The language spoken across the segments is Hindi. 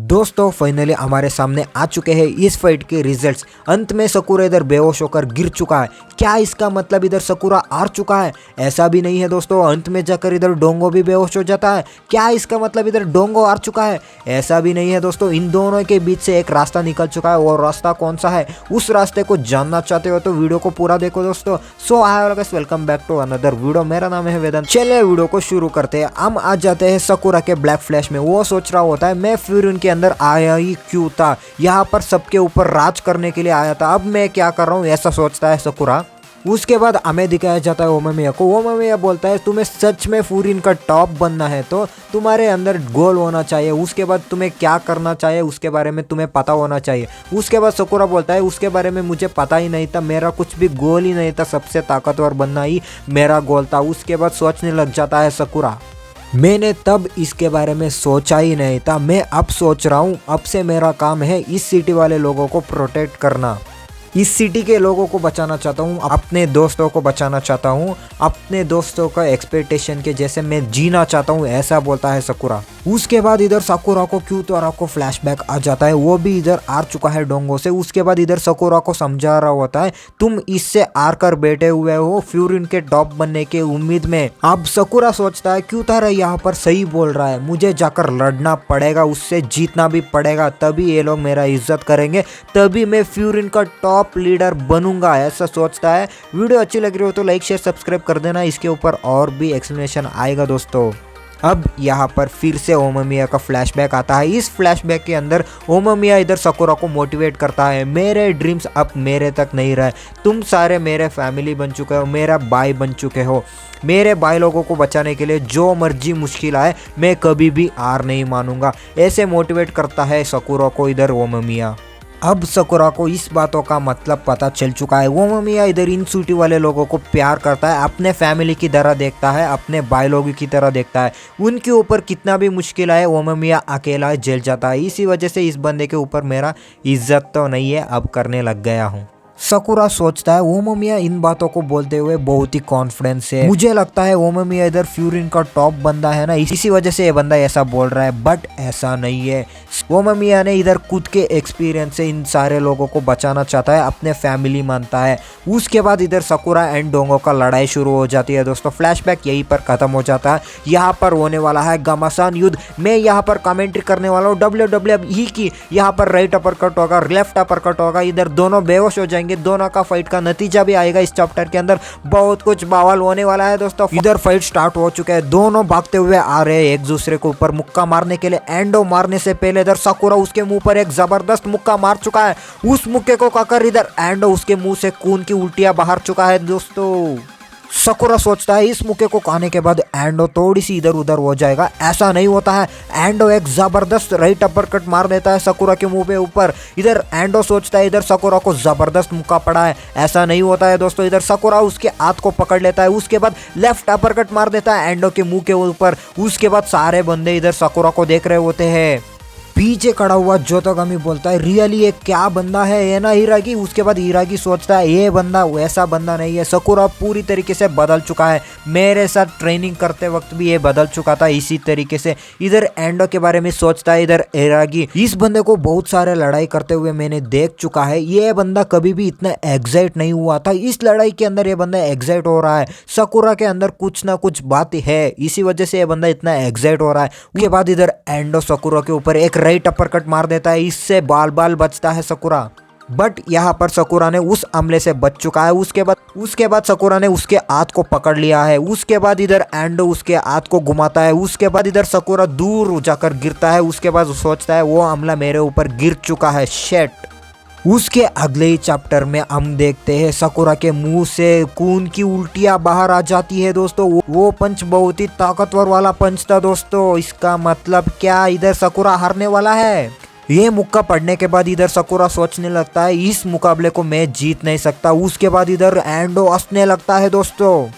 दोस्तों फाइनली हमारे सामने आ चुके हैं इस फाइट के रिजल्ट्स। अंत में सकुरा इधर बेहोश होकर गिर चुका है। क्या इसका मतलब इधर सकुरा हार चुका है? ऐसा भी नहीं है दोस्तों, अंत में जाकर इधर डोंगो भी बेहोश हो जाता है। क्या इसका मतलब इधर डोंगो हार चुका है? ऐसा भी नहीं है दोस्तों, इन दोनों के बीच से एक रास्ता निकल चुका है। और रास्ता कौन सा है, उस रास्ते को जानना चाहते हो तो वीडियो को पूरा देखो दोस्तों। So hi guys, welcome back to another video. मेरा नाम है वेदांत। चलिए वीडियो को शुरू करते हैं। हम आ जाते हैं सकुरा के ब्लैक फ्लैश में। वो सोच रहा होता है मैं फिर उनके अंदर आया ही क्यों था, यहाँ पर सबके ऊपर राज करने के लिए आया था, अब मैं क्या कर रहा हूँ, ऐसा सोचता है सकुरा। उसके बाद हमें दिखाया जाता है ओमामिया को। ओमामिया बोलता है तुम्हें सच में फूरिन का टॉप बनना है तो तुम्हारे अंदर गोल होना चाहिए, उसके बाद तुम्हें क्या करना चाहिए उसके बारे में तुम्हें पता होना चाहिए। उसके बाद सकुरा बोलता है उसके बारे में मुझे पता ही नहीं था, मेरा कुछ भी गोल ही नहीं था, सबसे ताकतवर बनना ही मेरा गोल था। उसके बाद सोचने लग जाता है सकुरा, मैंने तब इसके बारे में सोचा ही नहीं था, मैं अब सोच रहा हूँ, अब से मेरा काम है इस सिटी वाले लोगों को प्रोटेक्ट करना, इस सिटी के लोगों को बचाना चाहता हूँ, अपने दोस्तों को बचाना चाहता हूँ, अपने दोस्तों का एक्सपेक्टेशन के जैसे मैं जीना चाहता हूँ, ऐसा बोलता है सकुरा। उसके बाद इधर सकुरा को क्यूतोरा को फ्लैशबैक आ जाता है, वो भी इधर हार चुका है डोंगो से। उसके बाद इधर सकुरा को समझा रहा होता है तुम इससे हार कर बैठे हुए हो फ्यूरिन के टॉप बनने के उम्मीद में। अब सकुरा सोचता है क्यूतोरा यहाँ पर सही बोल रहा है, मुझे जाकर लड़ना पड़ेगा, उससे जीतना भी पड़ेगा, तभी ये लोग मेरा इज्जत करेंगे, तभी मैं फ्यूरिन का टॉप लीडर बनूंगा, ऐसा सोचता है। वीडियो अच्छी लग रही हो तो लाइक शेयर सब्सक्राइब कर देना, इसके ऊपर और भी एक्सप्लेनेशन आएगा दोस्तों। अब यहाँ पर फिर से ओमामिया का फ्लैशबैक आता है। इस फ्लैशबैक के अंदर ओमामिया इधर सकुरा को मोटिवेट करता है, मेरे ड्रीम्स अब मेरे तक नहीं रहे, तुम सारे मेरे फैमिली बन चुके हो, मेरा भाई बन चुके हो, मेरे भाई लोगों को बचाने के लिए जो मर्जी मुश्किल आए मैं कभी भी हार नहीं मानूंगा, ऐसे मोटिवेट करता है सकुरा को इधर ओमामिया। अब सकुरा को इस बातों का मतलब पता चल चुका है। ओमामिया इधर इन सिटी वाले लोगों को प्यार करता है, अपने फैमिली की तरह देखता है, अपने भाई लोगों की तरह देखता है, उनके ऊपर कितना भी मुश्किल आए ओमामिया अकेला झेल जाता है। इसी वजह से इस बंदे के ऊपर मेरा इज्जत तो नहीं है, अब करने लग गया हूँ। सकुरा सोचता है ओमामिया इन बातों को बोलते हुए बहुत ही कॉन्फिडेंस है, मुझे लगता है ओमामिया इधर फ्यूरिन का टॉप बंदा है ना, इसी वजह से ये बंदा ऐसा बोल रहा है, बट ऐसा नहीं है। ओमामिया ने इधर खुद के एक्सपीरियंस से इन सारे लोगों को बचाना चाहता है, अपने फैमिली मानता है। उसके बाद इधर सकुरा एंड डोंगो का लड़ाई शुरू हो जाती है दोस्तों। फ्लैशबैक यहीं पर खत्म हो जाता है। यहाँ पर होने वाला है घमासान युद्ध। मैं यहाँ पर कमेंट्री करने वाला हूँ WWE की। यहाँ पर राइट अपर होगा, लेफ्ट अपर होगा, इधर दोनों बेहोश हो जाएंगे, दोनों का फाइट का नतीजा भी आएगा। इस चैप्टर के अंदर बहुत कुछ बवाल होने वाला है दोस्तों। इधर फाइट स्टार्ट हो चुका है, दोनों भागते हुए आ रहे हैं एक दूसरे के ऊपर मुक्का मारने के लिए। एंडो मारने से पहले इधर सकुरा उसके मुंह पर एक जबरदस्त मुक्का मार चुका है। उस मुक्के को खाकर इधर एंडो उसके मुंह से खून की उल्टियां बाहर चुका है दोस्तों। सकुरा सोचता है इस मुक्के को खाने के बाद एंडो थोड़ी सी इधर उधर हो जाएगा, ऐसा नहीं होता है। एंडो एक जबरदस्त राइट अपरकट मार देता है सकुरा के मुंह पे ऊपर। इधर एंडो सोचता है इधर सकुरा को जबरदस्त मुक्का पड़ा है, ऐसा नहीं होता है दोस्तों। इधर सकुरा उसके हाथ को पकड़ लेता है, उसके बाद लेफ्ट अपरकट मार देता है एंडो के मुंह के ऊपर। उसके बाद सारे बंदे इधर सकुरा को देख रहे होते हैं। पीछे खड़ा हुआ जोतोगामी बोलता है रियली ये क्या बंदा है ये ना हिरागी। उसके बाद हिरागी सोचता है ये बंदा वैसा बंदा नहीं है, सकुरा पूरी तरीके से बदल चुका है, मेरे साथ ट्रेनिंग करते वक्त भी ये बदल चुका था इसी तरीके से। इधर एंडो के बारे में सोचता है इधर हिरागी, इस बंदे को बहुत सारे लड़ाई करते हुए मैंने देख चुका है, ये बंदा कभी भी इतना एग्जाइट नहीं हुआ था, इस लड़ाई के अंदर ये बंदा एग्जाइट हो रहा है, सकुरा के अंदर कुछ ना कुछ बात है, इसी वजह से ये बंदा इतना एग्जाइट हो रहा है। उसके बाद इधर एंडो सकुरा के ऊपर एक राइट अपरकट मार देता है, इससे बाल बाल बचता है सकुरा, बट यहाँ पर सकुरा ने उस हमले से बच चुका है। उसके बाद सकुरा ने उसके हाथ को पकड़ लिया है। उसके बाद इधर एंडो उसके हाथ को घुमाता है। उसके बाद इधर सकुरा दूर जाकर गिरता है। उसके बाद सोचता है वो हमला मेरे ऊपर गिर चुका है, शेट। उसके अगले ही चैप्टर में हम देखते हैं सकुरा के मुंह से खून की उल्टियां बाहर आ जाती है दोस्तों। वो पंच बहुत ही ताकतवर वाला पंच था दोस्तों। इसका मतलब क्या, इधर सकुरा हारने वाला है। ये मुक्का पड़ने के बाद इधर सकुरा सोचने लगता है इस मुकाबले को मैं जीत नहीं सकता। उसके बाद इधर एंडो हंसने लगता है दोस्तों।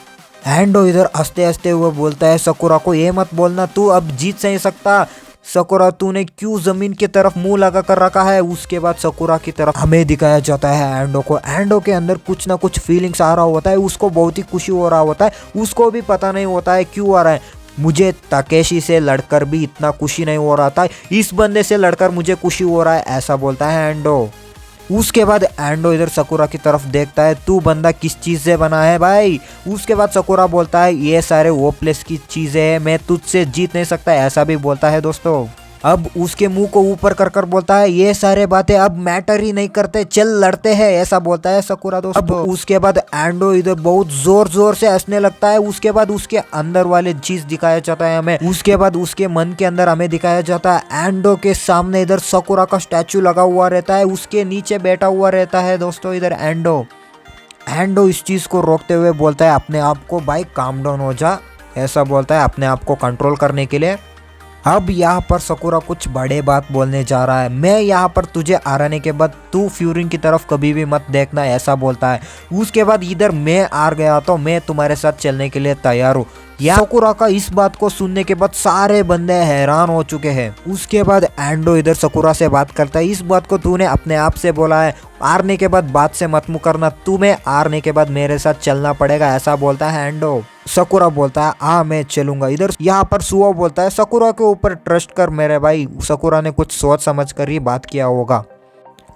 एंडो इधर हंसते हंसते हुए बोलता है सकुरा को ये मत बोलना तू अब जीत नहीं सकता, सकुरा तूने क्यों जमीन की तरफ मुंह लगा कर रखा है। उसके बाद सकुरा की तरफ हमें दिखाया जाता है एंडो को। एंडो के अंदर कुछ ना कुछ फीलिंग्स आ रहा होता है, उसको बहुत ही खुशी हो रहा होता है, उसको भी पता नहीं होता है क्यों आ रहा है। मुझे ताकेशी से लड़कर भी इतना खुशी नहीं हो रहा था, इस बंदे से लड़कर मुझे खुशी हो रहा है, ऐसा बोलता है एंडो। उसके बाद एंडो इधर सकुरा की तरफ देखता है, तू बंदा किस चीज़ से बना है भाई। उसके बाद सकुरा बोलता है ये सारे वो प्लेस की चीज़ें हैं, मैं तुझसे जीत नहीं सकता, ऐसा भी बोलता है दोस्तों। अब उसके मुंह को ऊपर कर कर बोलता है ये सारे बातें अब मैटर ही नहीं करते, चल लड़ते हैं, ऐसा बोलता है सकुरा दोस्तों। अब उसके बाद एंडो इधर बहुत जोर जोर से हंसने लगता है। उसके बाद उसके अंदर वाले चीज दिखाया जाता है हमें। उसके बाद उसके मन के अंदर हमें दिखाया जाता है एंडो के सामने इधर सकुरा का स्टैचू लगा हुआ रहता है, उसके नीचे बैठा हुआ रहता है दोस्तों इधर एंडो। एंडो इस चीज को रोकते हुए बोलता है अपने आप को भाई काम डाउन हो जा, ऐसा बोलता है अपने आप को कंट्रोल करने के लिए। अब यहाँ पर सकुरा कुछ बड़े बात बोलने जा रहा है, मैं यहाँ पर तुझे हराने के बाद तू फ्यूरिन की तरफ कभी भी मत देखना, ऐसा बोलता है। उसके बाद इधर मैं हार गया तो मैं तुम्हारे साथ चलने के लिए तैयार हूँ। सकुरा का इस बात को सुनने के बाद सारे बंदे हैरान हो चुके हैं। उसके बाद एंडो इधर सकुरा से बात करता है, इस बात को तूने अपने आप से बोला है, हारने के बाद बात से मत मुकरना, तुम्हें हारने के बाद मेरे साथ चलना पड़ेगा, ऐसा बोलता है एंडो। सकुरा बोलता है हाँ मैं चलूंगा। इधर यहाँ पर सुओ बोलता है सकुरा के ऊपर ट्रस्ट कर मेरे भाई, सकुरा ने कुछ सोच समझ कर ही बात किया होगा।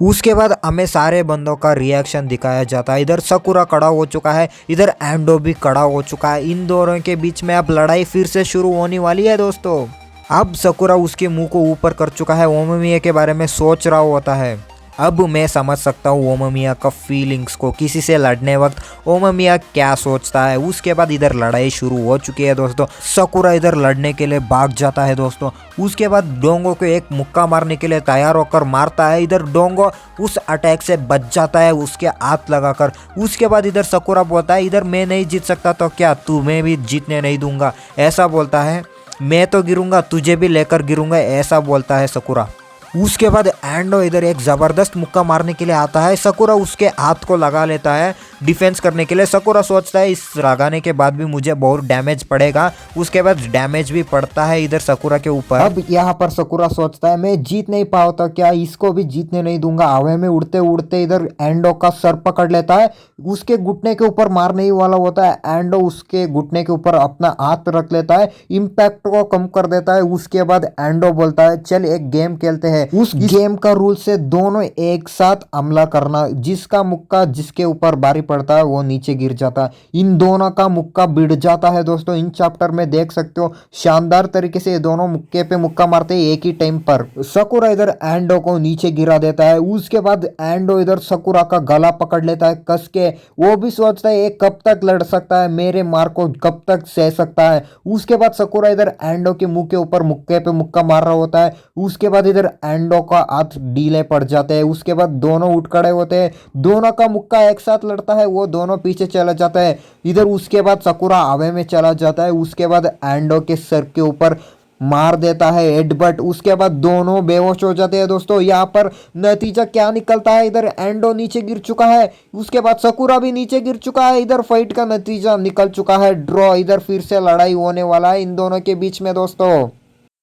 उसके बाद हमें सारे बंदों का रिएक्शन दिखाया जाता है। इधर सकुरा खड़ा हो चुका है, इधर एंडो भी खड़ा हो चुका है। इन दोनों के बीच में अब लड़ाई फिर से शुरू होने वाली है दोस्तों। अब सकुरा उसके मुंह को ऊपर कर चुका है, ओमोमिया के बारे में सोच रहा होता है। अब मैं समझ सकता हूँ ओमोमिया का फीलिंग्स को, किसी से लड़ने वक्त ओमोमिया क्या सोचता है। उसके बाद इधर लड़ाई शुरू हो चुकी है दोस्तों। सकुरा इधर लड़ने के लिए भाग जाता है दोस्तों। उसके बाद डोंगो को एक मुक्का मारने के लिए तैयार होकर मारता है। इधर डोंगो उस अटैक से बच जाता है उसके हाथ लगाकर। उसके बाद इधर सकुरा बोलता है इधर मैं नहीं जीत सकता तो क्या तुम्हें भी जीतने नहीं दूंगा, ऐसा बोलता है। मैं तो गिरूंगा तुझे भी लेकर गिरूंगा, ऐसा बोलता है सकुरा। उसके बाद एंडो इधर एक जबरदस्त मुक्का मारने के लिए आता है। सकुरा उसके हाथ को लगा लेता है डिफेंस करने के लिए। सकुरा सोचता है इस लगाने के बाद भी मुझे बहुत डैमेज पड़ेगा। उसके बाद डैमेज भी पड़ता है इधर सकुरा के ऊपर। अब यहाँ पर सकुरा सोचता है मैं जीत नहीं पाया तो क्या इसको भी जीतने नहीं दूंगा। हवा में उड़ते उड़ते इधर एंडो का सर पकड़ लेता है, उसके घुटने के ऊपर मारने ही वाला होता है। एंडो उसके घुटने के ऊपर अपना हाथ रख लेता है, इम्पैक्ट को कम कर देता है। उसके बाद एंडो बोलता है चल एक गेम खेलते हैं। उस गेम का रूल से दोनों एक साथ हमला करना, जिसका मुक्का जिसके ऊपर भारी पड़ता है वो नीचे गिर जाता है। इन दोनों का मुक्का भिड़ जाता है दोस्तों। इन चैप्टर में देख सकते हो शानदार तरीके से दोनों मुक्के पे मुक्का मारते हैं एक ही टाइम पर। सकुरा इधर एंडो को नीचे गिरा देता है। उसके बाद एंडो इधर सकुरा का गला पकड़ लेता है कस के। वो भी सोचता है ये कब तक लड़ सकता है, मेरे मार को कब तक सह सकता है। उसके बाद सकुरा इधर एंडो के मुंह के ऊपर मुक्के पे मुक्का मार रहा होता है। उसके बाद इधर एंडो का हाथ ढीले पड़ जाते हैं। उसके बाद दोनों उठ खड़े होते हैं, दोनों का मुक्का एक साथ लड़ता है, वो दोनों पीछे चला जाता है इधर। उसके बाद सकुरा हवा में चला जाता है। उसके बाद एंडो के सर के ऊपर मार देता है हेडबट। उसके बाद दोनों बेहोश हो जाते हैं दोस्तों। यहाँ पर नतीजा क्या निकलता है, इधर एंडो नीचे गिर चुका है, उसके बाद सकुरा भी नीचे गिर चुका है। इधर फाइट का नतीजा निकल चुका है ड्रॉ। इधर फिर से लड़ाई होने वाला है इन दोनों के बीच में दोस्तों।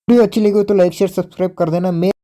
वीडियो अच्छी लगी हो तो लाइक शेयर सब्सक्राइब कर देना।